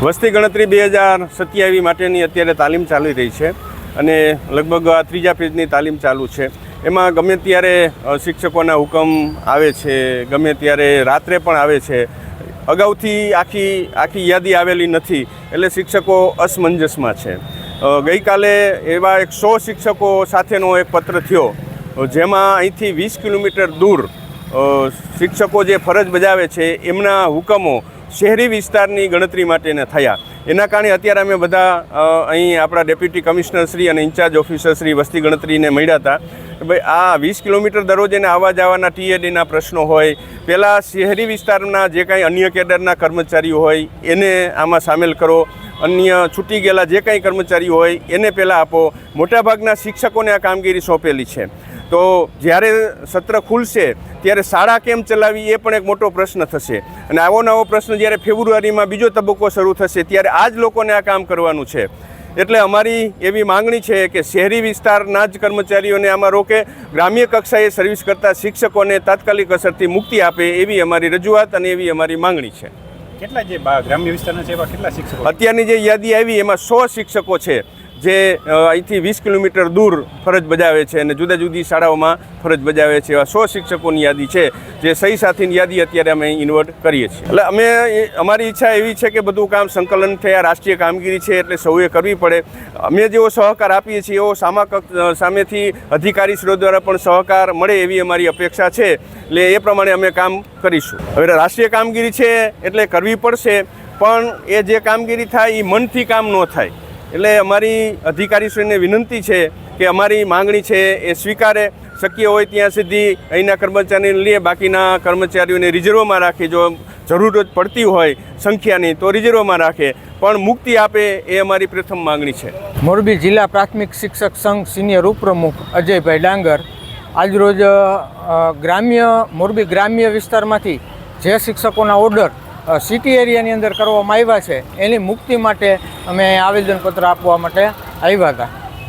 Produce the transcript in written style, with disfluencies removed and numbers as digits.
વસ્તી ગણતરી 2027 માટેની અત્યારે તાલીમ ચાલી રહી છે અને લગભગ આ ત્રીજા પેજની તાલીમ ચાલુ છે. એમાં ગમે ત્યારે શિક્ષકોના હુકમ આવે છે, ગમે ત્યારે રાત્રે પણ આવે છે. અગાઉથી આખી યાદી આવેલી નથી એટલે શિક્ષકો અસમંજસમાં છે. ગઈકાલે એવા 100 શિક્ષકો સાથેનો એક પત્ર થયો જેમાં અહીંથી 20 કિલોમીટર દૂર શિક્ષકો જે ફરજ બજાવે છે એમના હુકમો શહેરી વિસ્તારની ગણતરી માટેના થયા. એના કારણે અત્યારે અમે બધા અહીં આપણા ડેપ્યુટી કમિશનર શ્રી અને ઇન્ચાર્જ ઓફિસર શ્રી વસ્તી ગણતરીને મળ્યા હતા કે ભાઈ આ 20 કિલોમીટર દરરોજ એને આવવા જવાના TADના પ્રશ્નો હોય, પહેલાં શહેરી વિસ્તારના જે કાંઈ અન્ય કેડરના કર્મચારીઓ હોય એને આમાં સામેલ કરો, અન્ય છૂટી ગયેલા જે કાંઈ કર્મચારીઓ હોય એને પહેલાં આપો. મોટાભાગના શિક્ષકોને આ કામગીરી સોંપેલી છે. તો જ્યારે સત્ર ખુલશે ત્યારે શાળા કેમ ચલાવી એ પણ એક મોટો પ્રશ્ન થશે અને આવો નવો પ્રશ્ન જ્યારે ફેબ્રુઆરીમાં બીજો તબક્કો શરૂ થશે ત્યારે આ જ લોકોને આ કામ કરવાનું છે. એટલે અમારી એવી માંગણી છે કે શહેરી વિસ્તારના જ કર્મચારીઓને આમાં રોકે, ગ્રામ્ય કક્ષાએ સર્વિસ કરતા શિક્ષકોને તાત્કાલિક અસરથી મુક્તિ આપે એવી અમારી રજૂઆત અને એવી અમારી માંગણી છે. કેટલા જે ગ્રામ્ય વિસ્તારના છે એવા કેટલા શિક્ષકો? અત્યારની જે યાદી આવી એમાં 100 શિક્ષકો છે જે અહીંથી 20 કિલોમીટર દૂર ફરજ બજાવે છે અને જુદા જુદી શાળાઓમાં ફરજ બજાવે છે. એવા 100 શિક્ષકોની યાદી છે જે સહી સાથેની યાદી અત્યારે અમે ઇન્વર્ટ કરીએ છીએ. એટલે અમારી ઈચ્છા એવી છે કે બધું કામ સંકલન થયા, રાષ્ટ્રીય કામગીરી છે એટલે સૌએ કરવી પડે. અમે જેવો સહકાર આપીએ છીએ એવો સામેથી અધિકારીશ્રીઓ દ્વારા પણ સહકાર મળે એવી અમારી અપેક્ષા છે. એટલે એ પ્રમાણે અમે કામ કરીશું. હવે રાષ્ટ્રીય કામગીરી છે એટલે કરવી પડશે, પણ એ જે કામગીરી થાય એ મનથી કામ ન થાય. એટલે અમારી અધિકારીશ્રીને વિનંતી છે કે અમારી માંગણી છે એ સ્વીકારે, શક્ય હોય ત્યાં સુધી અહીંના કર્મચારીને લે, બાકીના કર્મચારીઓને રિઝર્વમાં રાખે. જો જરૂરત પડતી હોય સંખ્યાની તો રિઝર્વમાં રાખે, પણ મુક્તિ આપે એ અમારી પ્રથમ માંગણી છે. મોરબી જિલ્લા પ્રાથમિક શિક્ષક સંઘ સિનિયર ઉપપ્રમુખ અજયભાઈ ડાંગર આજરોજ મોરબી ગ્રામ્ય વિસ્તારમાંથી જે શિક્ષકોના ઓર્ડર સિટી એરિયાની અંદર કરવામાં આવ્યા છે એની મુક્તિ માટે અમે આવેદનપત્ર આપવા માટે આવ્યા હતા.